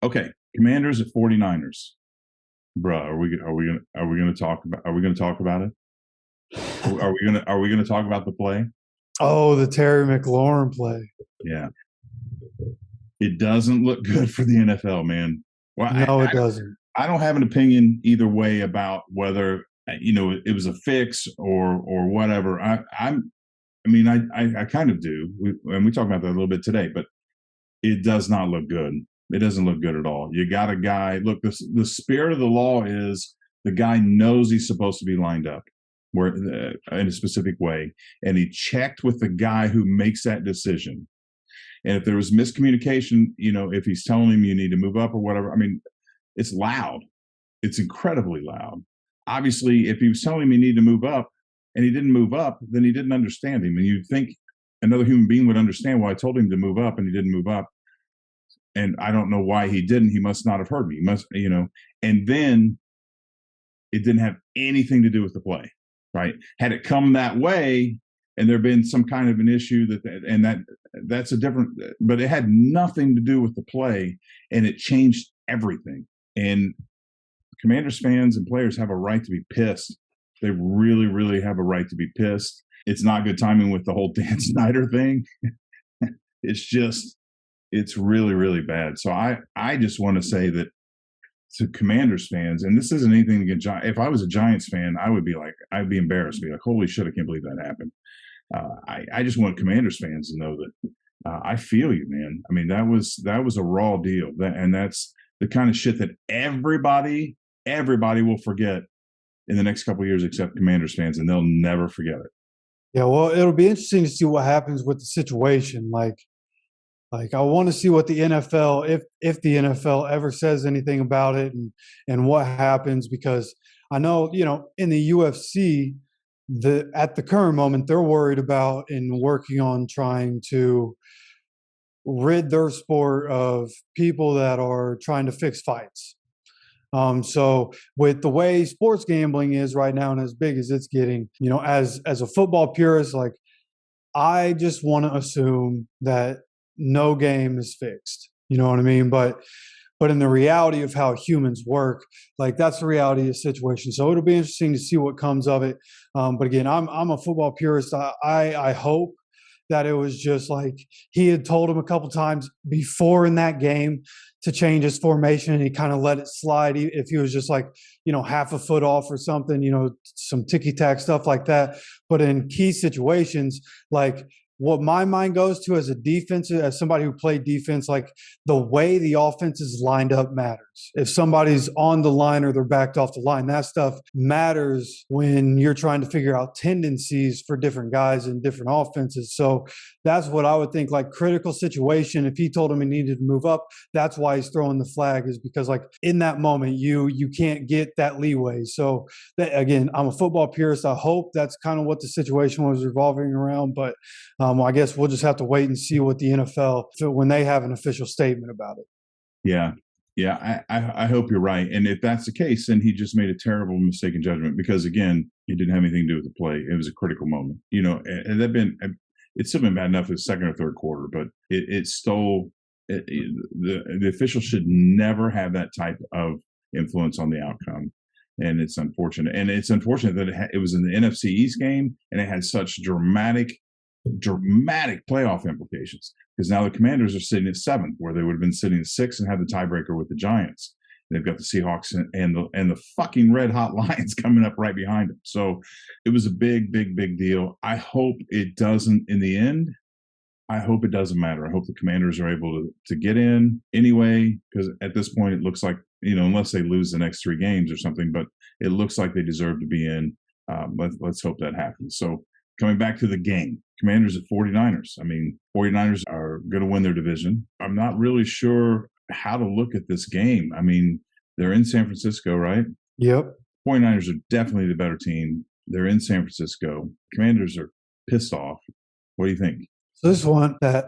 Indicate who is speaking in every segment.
Speaker 1: Okay, Commanders at 49ers. Bruh, are we gonna talk about it? Are we gonna talk about the play?
Speaker 2: Oh, the Terry McLaurin play.
Speaker 1: Yeah. It doesn't look good for the NFL, man. Well,
Speaker 2: No, it doesn't.
Speaker 1: I don't have an opinion either way about whether it was a fix or whatever. I kind of do. We talked about that a little bit today, but it does not look good. It doesn't look good at all. You got a guy. Look, the spirit of the law is the guy knows he's supposed to be lined up where in a specific way, and he checked with the guy who makes that decision. And if there was miscommunication, if he's telling him you need to move up or whatever, I mean, it's loud. It's incredibly loud. Obviously, if he was telling him he needed to move up and he didn't move up, then he didn't understand him. And you'd think another human being would understand why I told him to move up and he didn't move up. And I don't know why he didn't. He must not have heard me. He must, and then it didn't have anything to do with the play, right? Had it come that way and there been some kind of an issue that's a different, but it had nothing to do with the play, and it changed everything. And Commanders fans and players have a right to be pissed. They really, really have a right to be pissed. It's not good timing with the whole Dan Snyder thing. It's really, really bad. So I just want to say that to Commanders fans, and this isn't anything against Giants. If I was a Giants fan, I'd be embarrassed. Be like, holy shit, I can't believe that happened. I just want Commanders fans to know that I feel you, man. I mean, that was a raw deal, and that's the kind of shit that everybody will forget in the next couple of years, except Commanders fans, and they'll never forget it.
Speaker 2: Yeah, well, it'll be interesting to see what happens with the situation. Like I want to see what the NFL, if the NFL ever says anything about it, and what happens, because I know in the UFC, at the current moment they're worried about and working on trying to rid their sport of people that are trying to fix fights. So with the way sports gambling is right now and as big as it's getting, as a football purist, like I just want to assume that no game is fixed. You know what I mean? But in the reality of how humans work, like that's the reality of the situation. So it'll be interesting to see what comes of it. But again, I'm a football purist. I hope that it was just like he had told him a couple times before in that game to change his formation, and he kind of let it slide if he was just like, half a foot off or something, some ticky-tack stuff like that. But in key situations, like what my mind goes to as a defense, as somebody who played defense, like the way the offense is lined up matters. If somebody's on the line or they're backed off the line, that stuff matters when you're trying to figure out tendencies for different guys in different offenses. So that's what I would think, like critical situation. If he told him he needed to move up, that's why he's throwing the flag, is because like in that moment, you can't get that leeway. So that, again, I'm a football purist. I hope that's kind of what the situation was revolving around, but I guess we'll just have to wait and see what the NFL, when they have an official statement about it.
Speaker 1: Yeah. Yeah, I hope you're right. And if that's the case, then he just made a terrible mistake in judgment, because, again, it didn't have anything to do with the play. It was a critical moment. And it's still been bad enough in the second or third quarter, but it stole the officials should never have that type of influence on the outcome. And it's unfortunate. And it's unfortunate that it was in the NFC East game, and it had such dramatic playoff implications, because now the Commanders are sitting at 7th, where they would have been sitting at 6 and had the tiebreaker with the Giants. They've got the Seahawks and the fucking red hot Lions coming up right behind them. So it was a big, big, big deal. I hope it doesn't, in the end, I hope it doesn't matter. I hope the Commanders are able to get in anyway, because at this point it looks like, unless they lose the next 3 games or something, but it looks like they deserve to be in. Let's hope that happens. So coming back to the game, Commanders at 49ers. I mean, 49ers are going to win their division. I'm not really sure how to look at this game. I mean, they're in San Francisco, right?
Speaker 2: Yep.
Speaker 1: 49ers are definitely the better team. They're in San Francisco. Commanders are pissed off. What do you think?
Speaker 2: So this one that,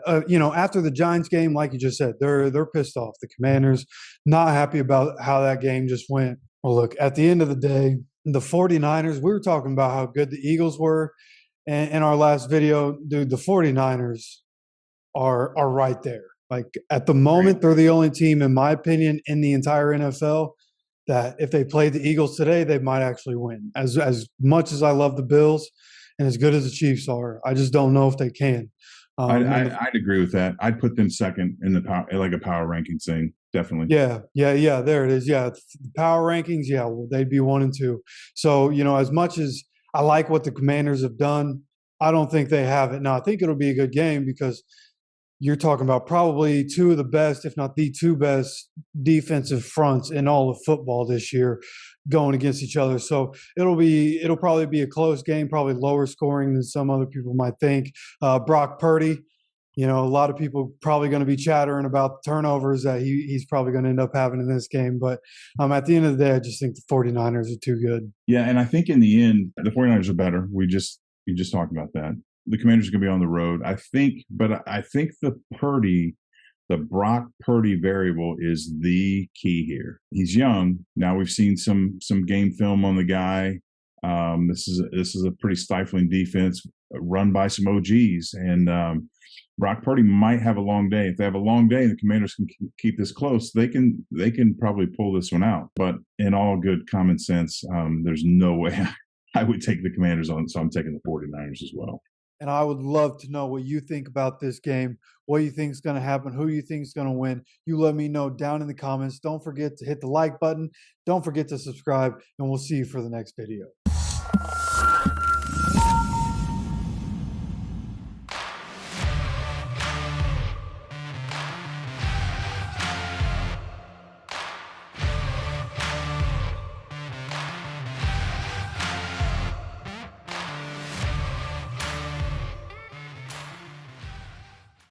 Speaker 2: after the Giants game, like you just said, they're pissed off. The Commanders not happy about how that game just went. Well, look, at the end of the day, the 49ers, we were talking about how good the Eagles were in our last video. Dude, the 49ers are right there. Like at the
Speaker 1: Great.
Speaker 2: moment, they're the only team, in my opinion, in the entire NFL that if they played the Eagles today, they might actually win. As much as I love the Bills and as good as the Chiefs are, I just don't know if they can.
Speaker 1: I'd agree with that. I'd put them second in the power, like a power rankings thing. Definitely.
Speaker 2: yeah. There it is. Yeah, the power rankings. Yeah, well, they'd be 1 and 2. So as much as I like what the Commanders have done, I don't think they have it now. I think it'll be a good game because you're talking about probably two of the best, if not the two best defensive fronts in all of football this year going against each other. So it'll probably be a close game, probably lower scoring than some other people might think. Brock Purdy, a lot of people probably going to be chattering about the turnovers that he's probably going to end up having in this game. But at the end of the day, I just think the 49ers are too good.
Speaker 1: Yeah, and I think in the end, the 49ers are better. You just talked about that. The Commanders are going to be on the road. I think the Brock Purdy variable is the key here. He's young. Now we've seen some game film on the guy. This is a pretty stifling defense run by some OGs, and Brock Purdy might have a long day. If they have a long day and the Commanders can keep this close, they can probably pull this one out. But in all good common sense, there's no way I would take the Commanders on, so I'm taking the 49ers as well.
Speaker 2: And I would love to know what you think about this game, what you think is going to happen, who you think is going to win. You let me know down in the comments. Don't forget to hit the like button. Don't forget to subscribe, and we'll see you for the next video.